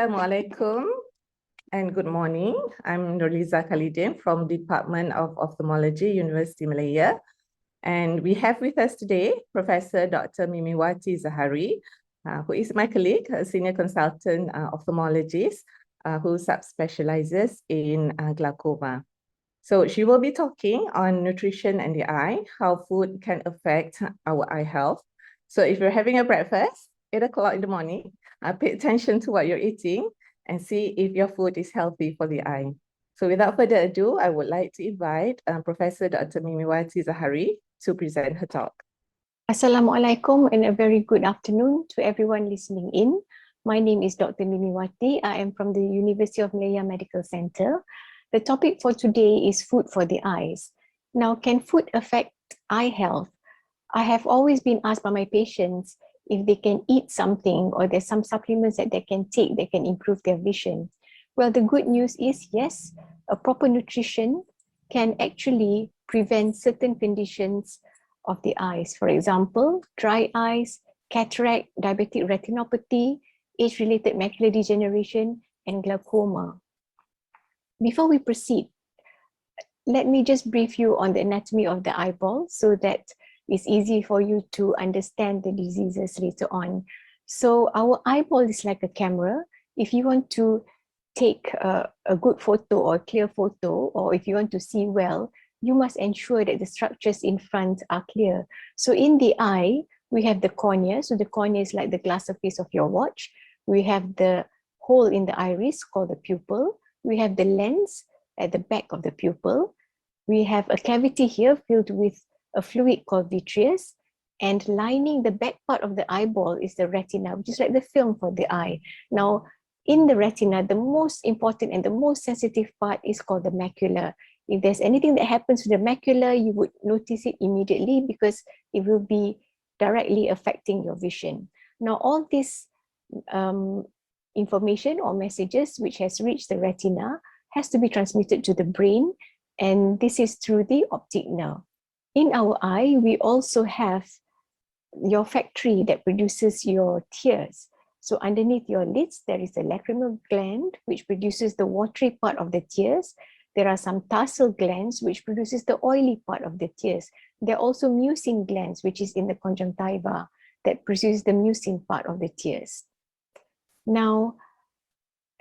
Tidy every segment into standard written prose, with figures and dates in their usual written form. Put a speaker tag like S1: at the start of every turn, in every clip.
S1: Assalamualaikum and good morning. I'm Nurliza Khaliddin from Department of Ophthalmology, University Malaya. And we have with us today Professor Dr. Mimiwati Zahari, who is my colleague, a senior consultant ophthalmologist who subspecializes in glaucoma. So she will be talking on nutrition and the eye, how food can affect our eye health. So if you're having a breakfast, 8 o'clock in the morning, pay attention to what you're eating and see if your food is healthy for the eye. So without further ado, I would like to invite Professor Dr. Mimiwati Zahari to present her talk.
S2: Assalamualaikum and a very good afternoon to everyone listening in. My name is Dr. Mimiwati. I am from the University of Malaya Medical Center. The topic for today is food for the eyes. Now, can food affect eye health? I have always been asked by my patients if they can eat something or there's some supplements that they can take that can improve their vision. Well, the good news is yes, a proper nutrition can actually prevent certain conditions of the eyes. For example, dry eyes, cataract, diabetic retinopathy, age-related macular degeneration, and glaucoma. Before we proceed, let me just brief you on the anatomy of the eyeball so that it's easy for you to understand the diseases later on. So our eyeball is like a camera. If you want to take a good photo or a clear photo, or if you want to see well, you must ensure that the structures in front are clear. So in the eye, we have the cornea. So the cornea is like the glass surface of your watch. We have the hole in the iris called the pupil. We have the lens at the back of the pupil. We have a cavity here filled with a fluid called vitreous, and lining the back part of the eyeball is the retina, which is like the film for the eye. Now, in the retina, the most important and the most sensitive part is called the macula. If there's anything that happens to the macula, you would notice it immediately because it will be directly affecting your vision. Now, all this information or messages which has reached the retina has to be transmitted to the brain, and this is through the optic nerve. In our eye, we also have your factory that produces your tears. So underneath your lids, there is a lacrimal gland which produces the watery part of the tears. There are some tarsal glands which produces the oily part of the tears. There are also mucin glands, which is in the conjunctiva, that produces the mucin part of the tears. Now,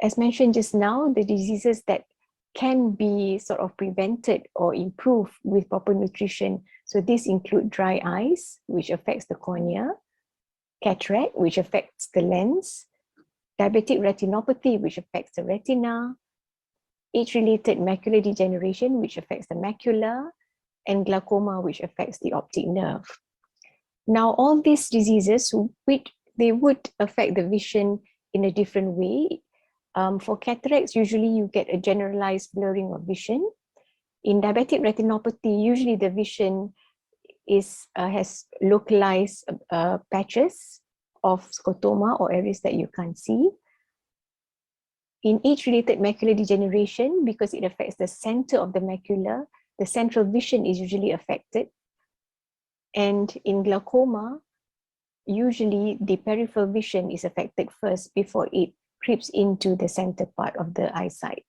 S2: as mentioned just now, the diseases that can be sort of prevented or improved with proper nutrition. So these include dry eyes, which affects the cornea, cataract, which affects the lens, diabetic retinopathy, which affects the retina, age-related macular degeneration, which affects the macula, and glaucoma, which affects the optic nerve. Now, all these diseases, they would affect the vision in a different way. For cataracts, usually you get a generalized blurring of vision. In diabetic retinopathy, usually the vision has localized patches of scotoma or areas that you can't see. In age-related macular degeneration, because it affects the center of the macula, the central vision is usually affected. And in glaucoma, usually the peripheral vision is affected first before it creeps into the center part of the eyesight.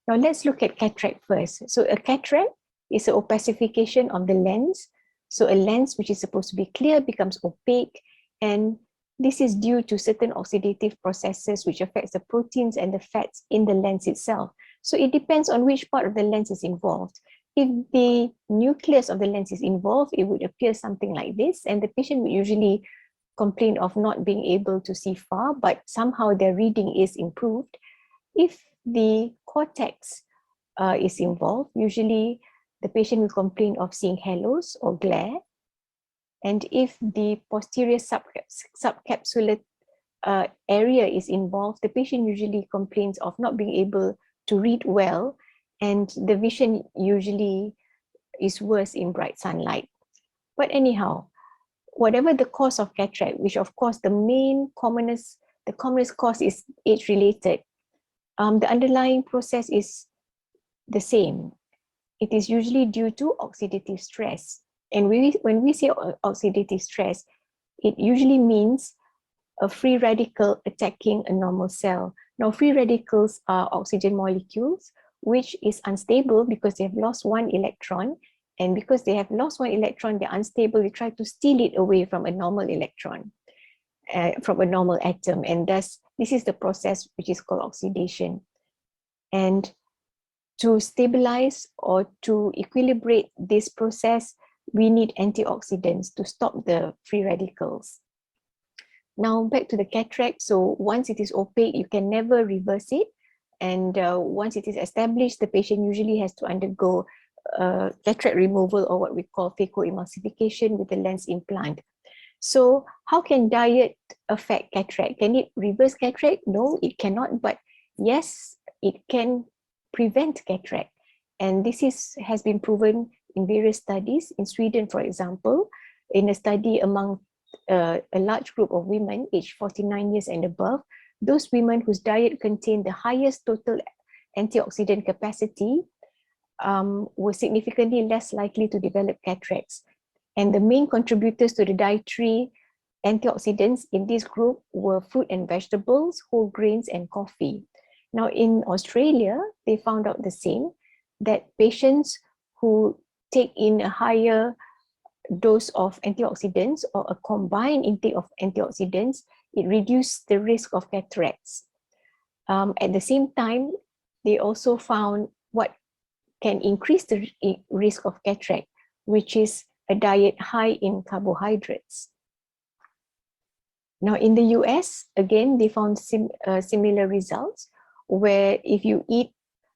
S2: Now let's look at cataract first. So a cataract is an opacification of the lens. So a lens which is supposed to be clear becomes opaque, and this is due to certain oxidative processes which affects the proteins and the fats in the lens itself. So it depends on which part of the lens is involved. If the nucleus of the lens is involved, it would appear something like this, and the patient would usually complain of not being able to see far, but somehow their reading is improved. If the cortex is involved, usually the patient will complain of seeing halos or glare. And if the posterior subcapsular area is involved, the patient usually complains of not being able to read well, and the vision usually is worse in bright sunlight. But anyhow, whatever the cause of cataract, which of course the commonest cause is age-related, the underlying process is the same. It is usually due to oxidative stress. And when we say oxidative stress, it usually means a free radical attacking a normal cell. Now, free radicals are oxygen molecules, which is unstable because they have lost one electron. And because they have lost one electron, they're unstable. They try to steal it away from a normal electron, from a normal atom. And thus, this is the process which is called oxidation. And to stabilize or to equilibrate this process, we need antioxidants to stop the free radicals. Now back to the cataract. So once it is opaque, you can never reverse it. And once it is established, the patient usually has to undergo cataract removal, or what we call phacoemulsification with a lens implant. So how can diet affect cataract? Can it reverse cataract? No, it cannot. But yes, it can prevent cataract. And this has been proven in various studies. In Sweden, for example, in a study among a large group of women aged 49 years and above, those women whose diet contained the highest total antioxidant capacity were significantly less likely to develop cataracts. And the main contributors to the dietary antioxidants in this group were fruit and vegetables, whole grains, and coffee. Now, in Australia, they found out the same, that patients who take in a higher dose of antioxidants or a combined intake of antioxidants, it reduced the risk of cataracts. At the same time, they also found what can increase the risk of cataract, which is a diet high in carbohydrates. Now, in the US, again, they found similar results, where if you eat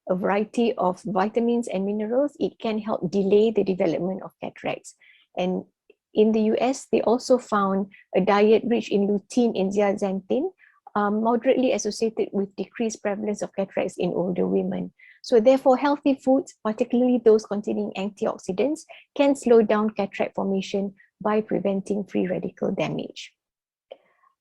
S2: a variety of vitamins and minerals, it can help delay the development of cataracts. And in the US, they also found a diet rich in lutein and zeaxanthin moderately associated with decreased prevalence of cataracts in older women. So therefore, healthy foods, particularly those containing antioxidants, can slow down cataract formation by preventing free radical damage.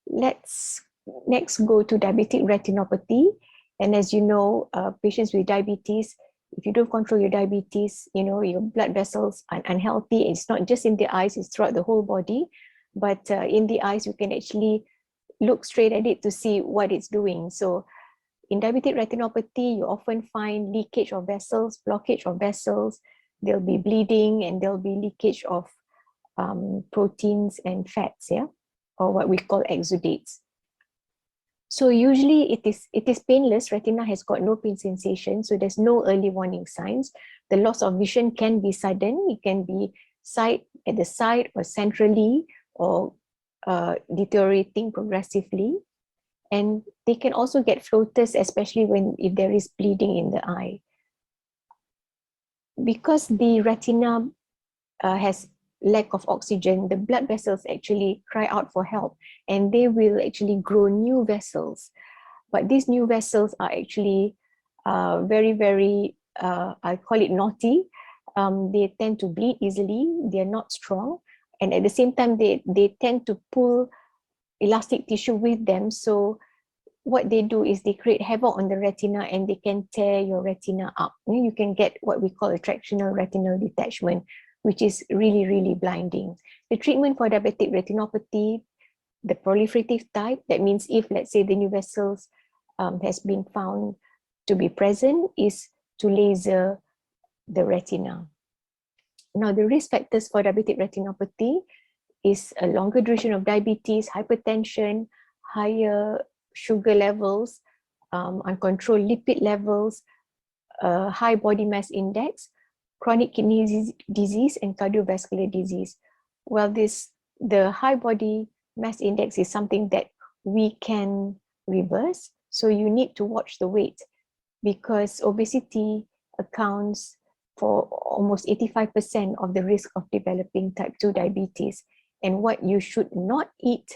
S2: Let's next go to diabetic retinopathy. And as you know, patients with diabetes, if you don't control your diabetes, your blood vessels are unhealthy. It's not just in the eyes, it's throughout the whole body. But in the eyes, you can actually look straight at it to see what it's doing. So in diabetic retinopathy, you often find leakage of vessels, blockage of vessels. There'll be bleeding, and there'll be leakage of proteins and fats, or what we call exudates. So usually it is painless. Retina has got no pain sensation, so there's no early warning signs. The loss of vision can be sudden. It can be at the side or centrally, or deteriorating progressively. And they can also get floaters, especially if there is bleeding in the eye. Because the retina has lack of oxygen, the blood vessels actually cry out for help, and they will actually grow new vessels. But these new vessels are actually very, very, I call it naughty. They tend to bleed easily. They're not strong. And at the same time, they tend to pull elastic tissue with them. So what they do is they create havoc on the retina, and they can tear your retina up. You can get what we call a tractional retinal detachment, which is really, really blinding. The treatment for diabetic retinopathy, the proliferative type, that means if, let's say, the new vessels has been found to be present, is to laser the retina. Now, the risk factors for diabetic retinopathy is a longer duration of diabetes, hypertension, higher sugar levels, uncontrolled lipid levels, high body mass index, chronic kidney disease, and cardiovascular disease. Well, the high body mass index is something that we can reverse. So you need to watch the weight, because obesity accounts for almost 85% of the risk of developing type 2 diabetes. And what you should not eat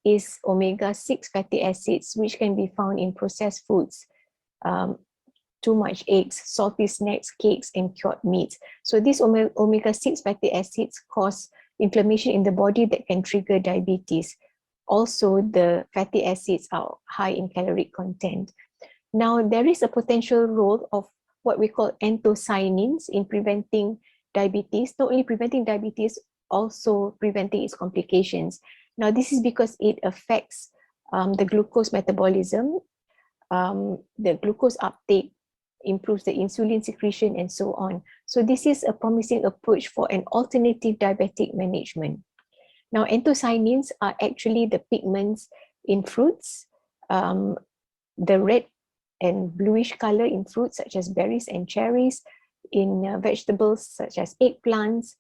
S2: is omega-6 fatty acids, which can be found in processed foods, too much eggs, salty snacks, cakes, and cured meats. So these omega-6 fatty acids cause inflammation in the body that can trigger diabetes. Also, the fatty acids are high in caloric content. Now, there is a potential role of what we call anthocyanins in preventing diabetes, not only preventing diabetes, also preventing its complications. Now, this is because it affects the glucose metabolism, the glucose uptake, improves the insulin secretion, and so on. So this is a promising approach for an alternative diabetic management. Now, anthocyanins are actually the pigments in fruits, the red and bluish color in fruits such as berries and cherries, in vegetables such as eggplants,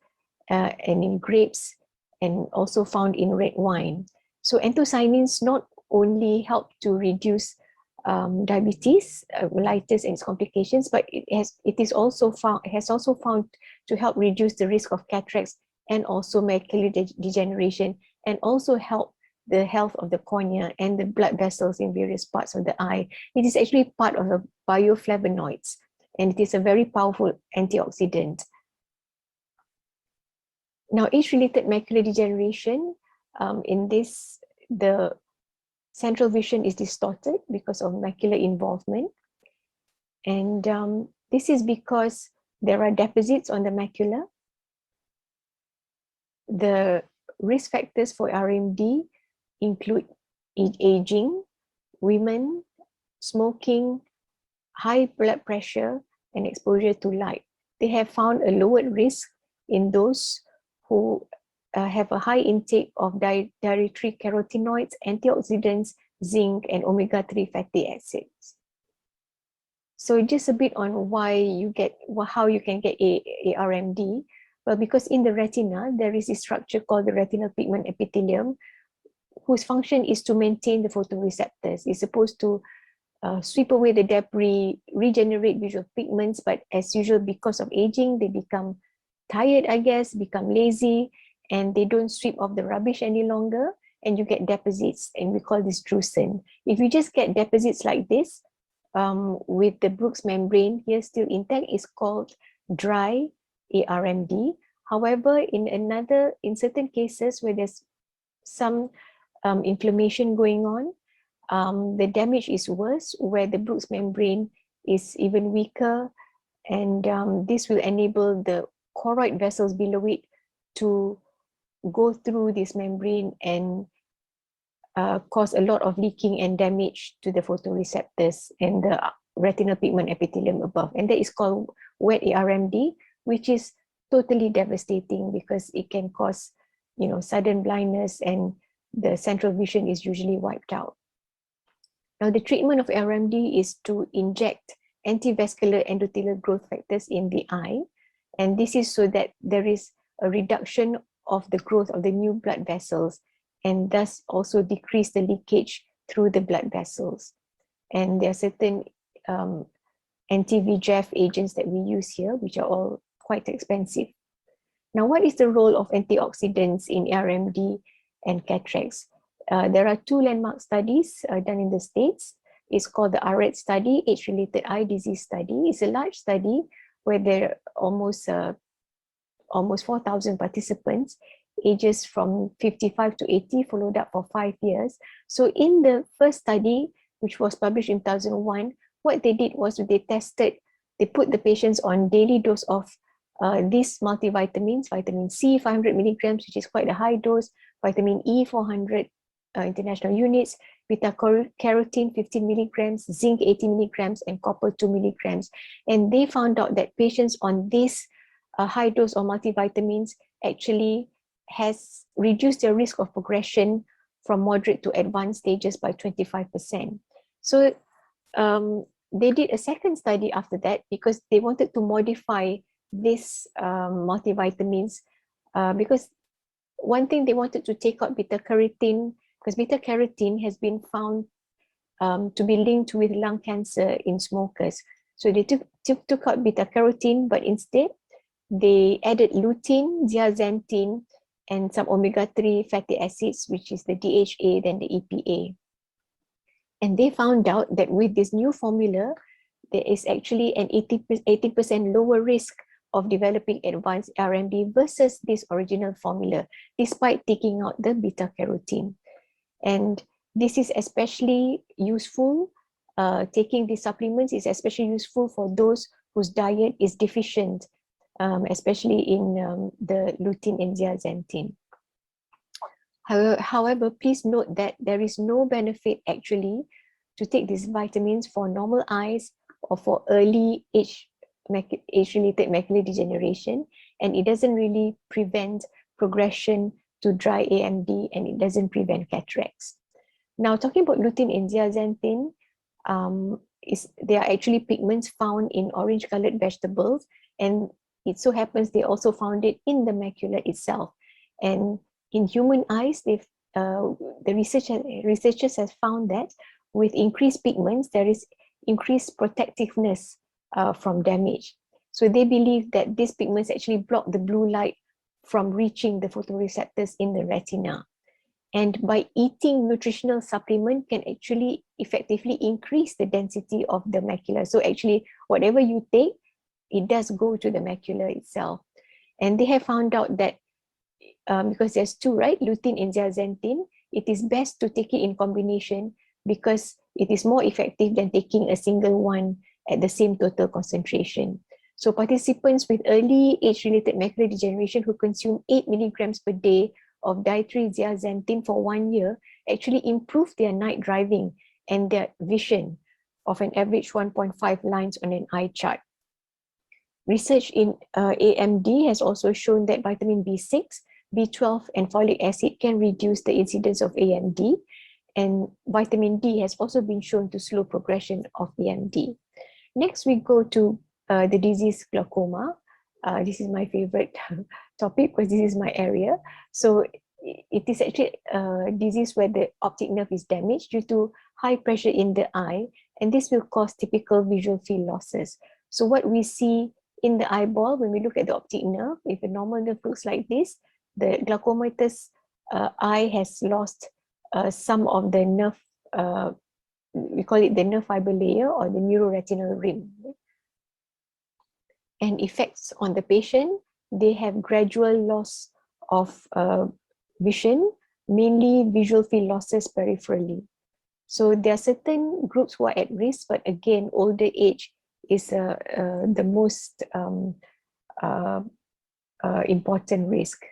S2: and in grapes, and also found in red wine. So anthocyanins not only help to reduce diabetes, mellitus and its complications, but it has also found to help reduce the risk of cataracts and also macular degeneration, and also help the health of the cornea and the blood vessels in various parts of the eye. It is actually part of the bioflavonoids, and it is a very powerful antioxidant. Now, age-related macular degeneration, in this, the central vision is distorted because of macular involvement. And this is because there are deposits on the macula. The risk factors for RMD include aging, women, smoking, high blood pressure, and exposure to light. They have found a lowered risk in those who have a high intake of dietary carotenoids, antioxidants, zinc, and omega-3 fatty acids. So just a bit on how you can get a RMD. Well, because in the retina, there is a structure called the retinal pigment epithelium, whose function is to maintain the photoreceptors. It's supposed to sweep away the debris, regenerate visual pigments, but as usual, because of aging, they become tired, I guess, become lazy, and they don't sweep off the rubbish any longer, and you get deposits, and we call this drusen. If you just get deposits like this, with the Brooks membrane here still intact, is called dry ARMD. However, in certain cases where there's some inflammation going on, the damage is worse, where the Brooks membrane is even weaker, and this will enable the choroid vessels below it to go through this membrane and cause a lot of leaking and damage to the photoreceptors and the retinal pigment epithelium above. And that is called wet ARMD, which is totally devastating because it can cause, sudden blindness, and the central vision is usually wiped out. Now, the treatment of RMD is to inject antivascular endothelial growth factors in the eye. And this is so that there is a reduction of the growth of the new blood vessels, and thus also decrease the leakage through the blood vessels. And there are certain anti-VEGF agents that we use here, which are all quite expensive. Now, what is the role of antioxidants in RMD and cataracts? There are two landmark studies done in the States. It's called the ARED study, Age-Related Eye Disease Study. It's a large study where there are almost 4,000 participants, ages from 55 to 80, followed up for 5 years. So in the first study, which was published in 2001, what they did was they put the patients on daily dose of these multivitamins, vitamin C, 500 milligrams, which is quite a high dose, vitamin E, 400 international units, beta-carotene, 15 milligrams, zinc, 80 milligrams, and copper, 2 milligrams. And they found out that patients on this high dose of multivitamins actually has reduced their risk of progression from moderate to advanced stages by 25%. So they did a second study after that because they wanted to modify this multivitamins because one thing they wanted to take out beta-carotene, because beta-carotene has been found to be linked with lung cancer in smokers. So they took out beta-carotene, but instead they added lutein, zeaxanthin, and some omega-3 fatty acids, which is the DHA, then the EPA. And they found out that with this new formula, there is actually an 80% lower risk of developing advanced RMD versus this original formula, despite taking out the beta-carotene. And this is especially useful, taking these supplements is especially useful for those whose diet is deficient, especially in the lutein and zeaxanthin. However, please note that there is no benefit actually to take these vitamins for normal eyes or for early age-related macular degeneration, and it doesn't really prevent progression to dry AMD, and it doesn't prevent cataracts. Now, talking about lutein and zeaxanthin, they are actually pigments found in orange-colored vegetables, and it so happens they also found it in the macula itself. And in human eyes, the researchers have found that with increased pigments, there is increased protectiveness from damage. So they believe that these pigments actually block the blue light from reaching the photoreceptors in the retina. And by eating nutritional supplement can actually effectively increase the density of the macula. So actually, whatever you take, it does go to the macula itself. And they have found out that because there's two, right? Lutein and zeaxanthin, it is best to take it in combination because it is more effective than taking a single one at the same total concentration. So participants with early age-related macular degeneration who consume 8 milligrams per day of dietary zeaxanthin for 1 year actually improved their night driving and their vision of an average 1.5 lines on an eye chart. Research in AMD has also shown that vitamin B6, B12, and folic acid can reduce the incidence of AMD, and vitamin D has also been shown to slow progression of AMD. Next, we go to the disease glaucoma. This is my favorite topic because this is my area. So it is actually a disease where the optic nerve is damaged due to high pressure in the eye, and this will cause typical visual field losses. So what we see in the eyeball, when we look at the optic nerve, if a normal nerve looks like this, the glaucomatous eye has lost some of the nerve, we call it the nerve fiber layer or the neuroretinal rim. And effects on the patient, they have gradual loss of vision, mainly visual field losses peripherally. So there are certain groups who are at risk, but again, older age is the most important risk.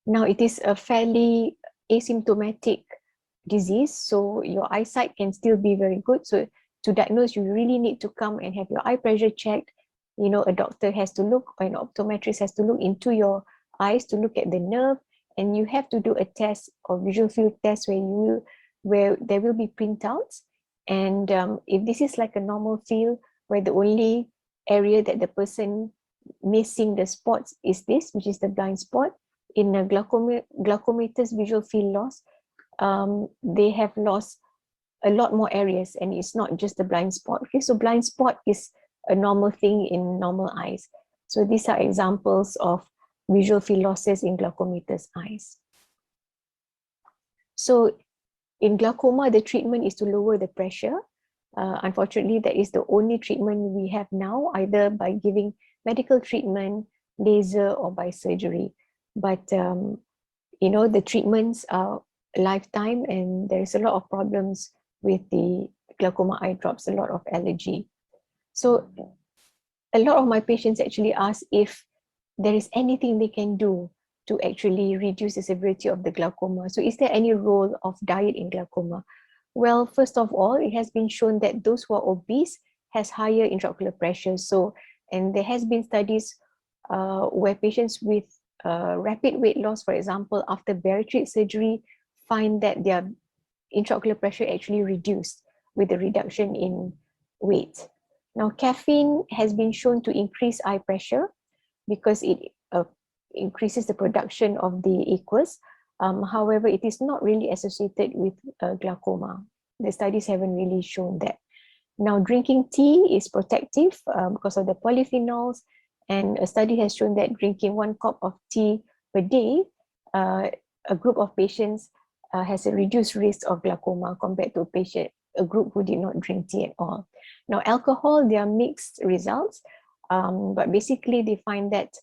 S2: Now, it is a fairly asymptomatic disease, so your eyesight can still be very good. So to diagnose, you really need to come and have your eye pressure checked. You know, a doctor has to look, or an optometrist has to look into your eyes to look at the nerve, and you have to do a test or visual field test where there will be printouts. And if this is like a normal field where the only area that the person missing the spots is this, which is the blind spot, in a glaucomatous visual field loss, they have lost a lot more areas, and it's not just the blind spot. Okay, so blind spot is a normal thing in normal eyes. So these are examples of visual field losses in glaucomatous eyes. So in glaucoma, the treatment is to lower the pressure. Unfortunately, that is the only treatment we have now, either by giving medical treatment, laser, or by surgery. But you know, the treatments are lifetime, and there is a lot of problems with the glaucoma eye drops, a lot of allergy. So a lot of my patients actually ask if there is anything they can do to actually reduce the severity of the glaucoma. So is there any role of diet in glaucoma? Well, first of all, it has been shown that those who are obese has higher intraocular pressure. So, and there has been studies where patients with rapid weight loss, for example, after bariatric surgery, find that their intraocular pressure actually reduced with the reduction in weight. Now, caffeine has been shown to increase eye pressure because it increases the production of the aqueous. However, it is not really associated with glaucoma. The studies haven't really shown that. Now, drinking tea is protective because of the polyphenols, and a study has shown that drinking 1 cup of tea per day, a group of patients has a reduced risk of glaucoma compared to a group who did not drink tea at all. Now, alcohol, there are mixed results, but basically they find that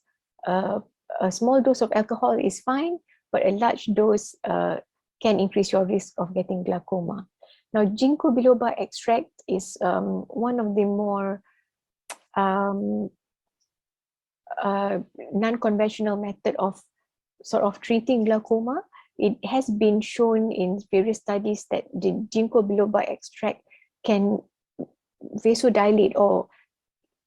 S2: a small dose of alcohol is fine, but a large dose can increase your risk of getting glaucoma. Now, ginkgo biloba extract is one of the more non-conventional method of sort of treating glaucoma, it has been shown in various studies that the ginkgo biloba extract can vasodilate or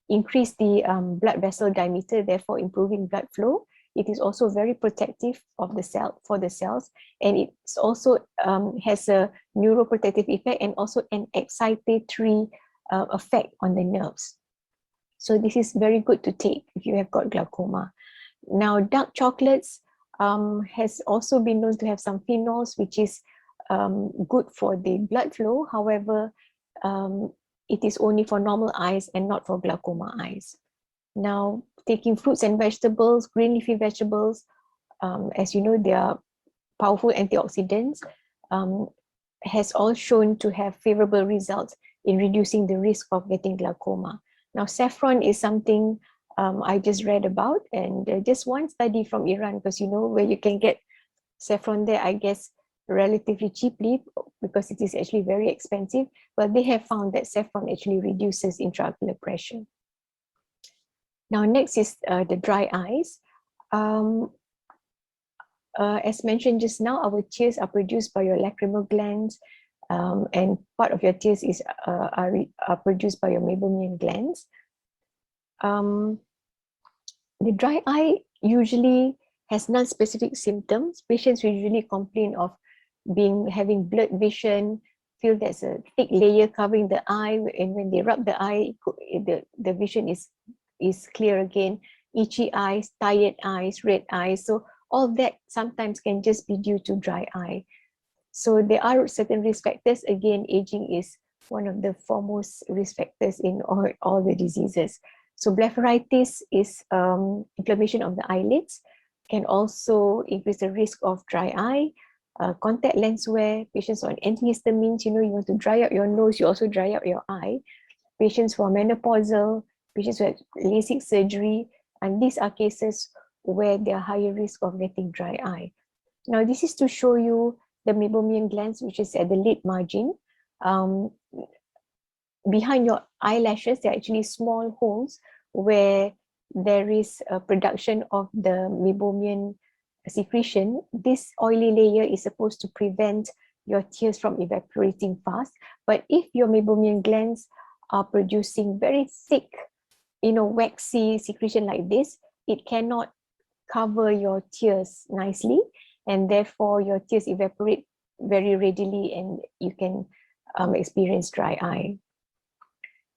S2: increase the blood vessel diameter, therefore improving blood flow. It is also very protective of the cell for the cells, and it also has a neuroprotective effect and also an excitatory effect on the nerves. So this is very good to take if you have got glaucoma. Now, dark chocolates has also been known to have some phenols, which is good for the blood flow. However, it is only for normal eyes and not for glaucoma eyes. Now, taking fruits and vegetables, green leafy vegetables, as you know, they are powerful antioxidants, has all shown to have favorable results in reducing the risk of getting glaucoma. Now, saffron is something I just read about, and just one study from Iran, because you know where you can get saffron there, I guess, relatively cheaply, because it is actually very expensive, but they have found that saffron actually reduces intraocular pressure. Now, next is the dry eyes. As mentioned just now, our tears are produced by your lacrimal glands, and part of your tears are produced by your meibomian glands. The dry eye usually has non-specific symptoms. Patients usually complain of having blurred vision, feel there's a thick layer covering the eye, and when they rub the eye, the vision is clear again. Itchy eyes, tired eyes, red eyes. So all that sometimes can just be due to dry eye. So there are certain risk factors. Again, aging is one of the foremost risk factors in all the diseases. So blepharitis is inflammation of the eyelids, can also increase the risk of dry eye. Contact lens wear, patients on antihistamines, you know, you want to dry out your nose, you also dry out your eye. Patients who are menopausal, patients who have LASIK surgery, and these are cases where they are higher risk of getting dry eye. Now, this is to show you the meibomian glands, which is at the lid margin. Behind your eyelashes, there are actually small holes where there is a production of the meibomian secretion. This oily layer is supposed to prevent your tears from evaporating fast. But if your meibomian glands are producing very thick, waxy secretion like this, it cannot cover your tears nicely, and therefore your tears evaporate very readily and you can experience dry eye.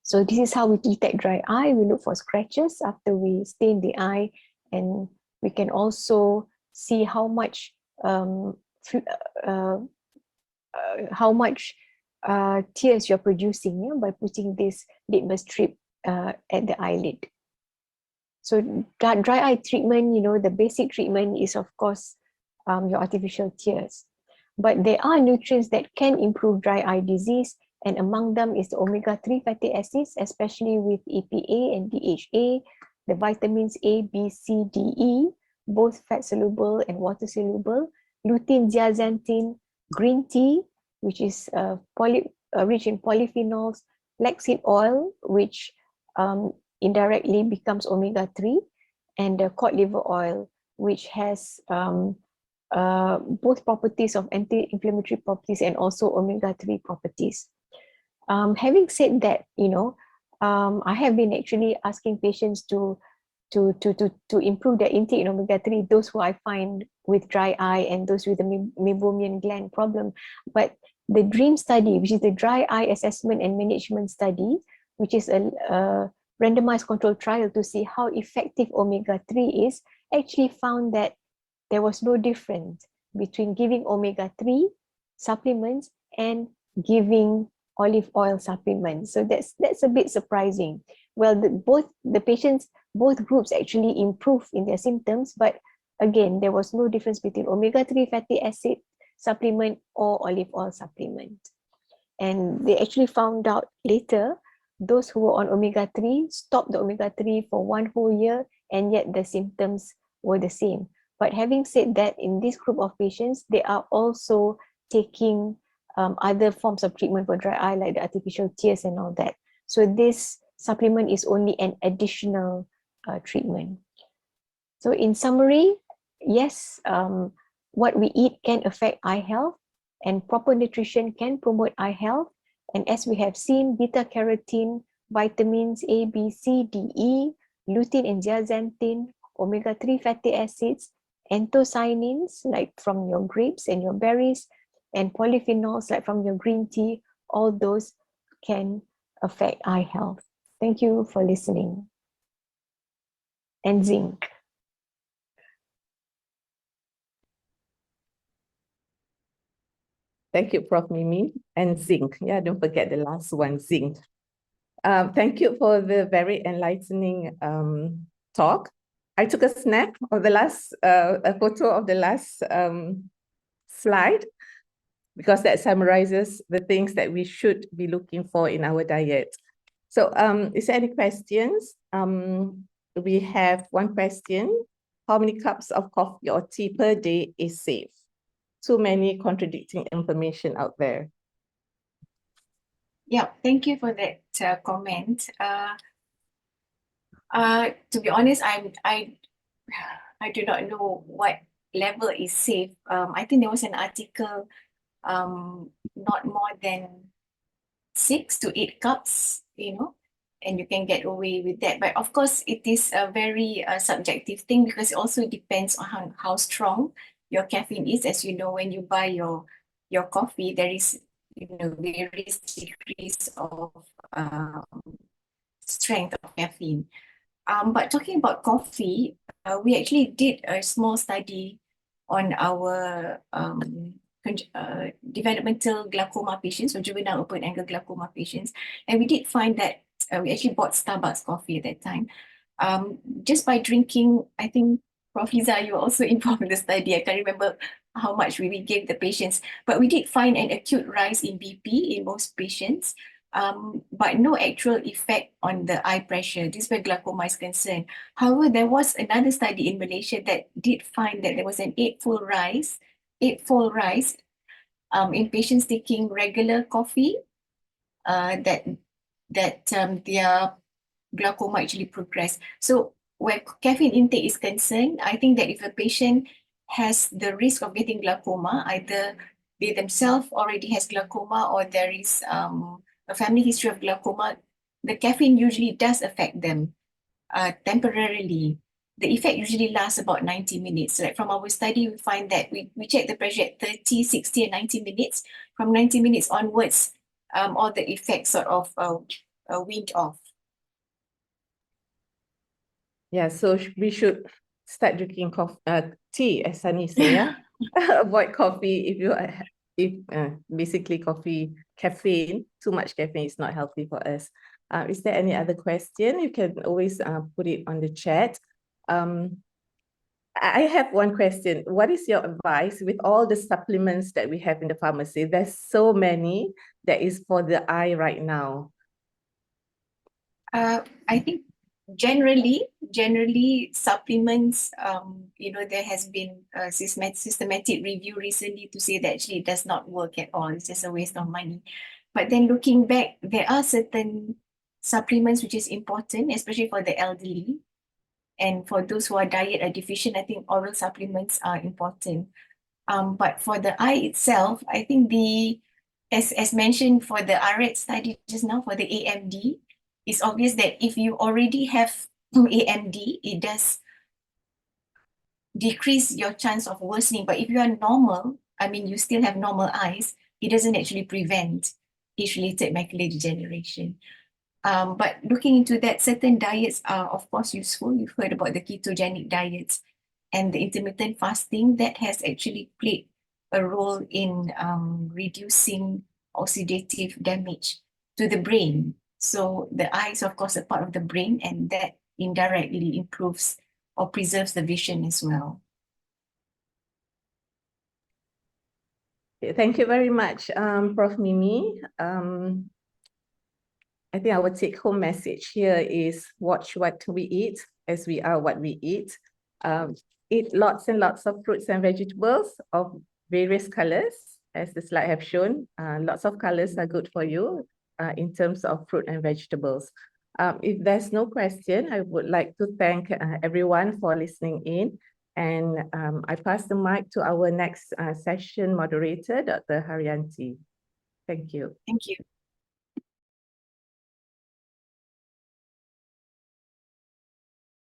S2: So this is how we detect dry eye. We look for scratches after we stain the eye, and we can also see how much tears you're producing by putting this litmus strip at the eyelid. So dry eye treatment, the basic treatment is of course your artificial tears. But there are nutrients that can improve dry eye disease, and among them is the omega-3 fatty acids, especially with EPA and DHA, the vitamins A, B, C, D, E, both fat-soluble and water-soluble, lutein, zeaxanthin, green tea, which is rich in polyphenols, flaxseed oil, which indirectly becomes omega-3, and the cod liver oil, which has both properties of anti-inflammatory properties and omega-3 omega-3 properties. Having said that, I have been actually asking patients to improve their intake in omega-3, those who I find with dry eye and those with the meibomian gland problem. But the DREAM study, which is the dry eye assessment and management study, which is a randomized controlled trial to see how effective omega-3 is, actually found that there was no difference between giving omega-3 supplements and giving olive oil supplements. So that's a bit surprising. Well, both groups actually improved in their symptoms, but again, there was no difference between omega-3 fatty acid supplement or olive oil supplement. And they actually found out later, those who were on omega-3 stopped the omega-3 for 1 whole year, and yet the symptoms were the same. But having said that, in this group of patients, they are also taking other forms of treatment for dry eye, like the artificial tears and all that. So this supplement is only an additional treatment. So in summary, yes, what we eat can affect eye health, and proper nutrition can promote eye health. And as we have seen, beta carotene, vitamins A, B, C, D, E, lutein and zeaxanthin, omega-3 fatty acids, anthocyanins like from your grapes and your berries, and polyphenols like from your green tea, all those can affect eye health. Thank you for listening. And zinc.
S1: Thank you, Prof. Mimi. And zinc. Yeah, don't forget the last one, zinc. Thank you for the very enlightening talk. I took a snap of the last, a photo of the last slide, because that summarizes the things that we should be looking for in our diet. So is there any questions? We have one question. How many cups of coffee or tea per day is safe? Too many contradicting information out there.
S3: Yeah, thank you for that comment. To be honest, I do not know what level is safe. I think there was an article, not more than 6 to 8 cups, and you can get away with that. But of course, it is a very subjective thing, because it also depends on how strong your caffeine is. As you know, when you buy your coffee, there is various degrees of strength of caffeine. But talking about coffee, we actually did a small study on our developmental glaucoma patients, or juvenile open angle glaucoma patients, and we did find that we actually bought Starbucks coffee at that time. Just by drinking, I think, Prof. Liza, you were also involved in the study. I can't remember how much we gave the patients, but we did find an acute rise in BP in most patients, but no actual effect on the eye pressure. This is where glaucoma is concerned. However, there was another study in Malaysia that did find that there was an eightfold rise in patients taking regular coffee, that their glaucoma actually progressed. So where caffeine intake is concerned, I think that if a patient has the risk of getting glaucoma, either they themselves already has glaucoma or there is a family history of glaucoma, the caffeine usually does affect them temporarily. The effect usually lasts about 90 minutes. Like from our study, we find that we check the pressure at 30, 60, and 90 minutes. From 90 minutes onwards, all the effects sort of weaned off.
S1: Yeah, so we should start drinking tea, as Sunny say, yeah? Avoid coffee if basically caffeine, too much caffeine is not healthy for us. Is there any other question? You can always put it on the chat. I have one question. What is your advice with all the supplements that we have in the pharmacy? There's so many that is for the eye right now.
S3: I think generally supplements, there has been a systematic review recently to say that actually it does not work at all. It's just a waste of money. But then looking back, there are certain supplements which is important, especially for the elderly. And for those who are diet deficient, I think oral supplements are important. But for the eye itself, I think as mentioned for the RX study just now, for the AMD, it's obvious that if you already have AMD, it does decrease your chance of worsening. But if you are normal, you still have normal eyes, it doesn't actually prevent age-related macular degeneration. But looking into that, certain diets are of course useful. You've heard about the ketogenic diets and the intermittent fasting that has actually played a role in reducing oxidative damage to the brain. So the eye is of course a part of the brain, and that indirectly improves or preserves the vision as well.
S1: Thank you very much, Prof. Mimi. I think our take-home message here is watch what we eat, as we are what we eat. Eat lots and lots of fruits and vegetables of various colors, as the slide have shown. Lots of colors are good for you in terms of fruit and vegetables. If there's no question, I would like to thank everyone for listening in. And I pass the mic to our next session moderator, Dr. Haryanti. Thank you.
S3: Thank you.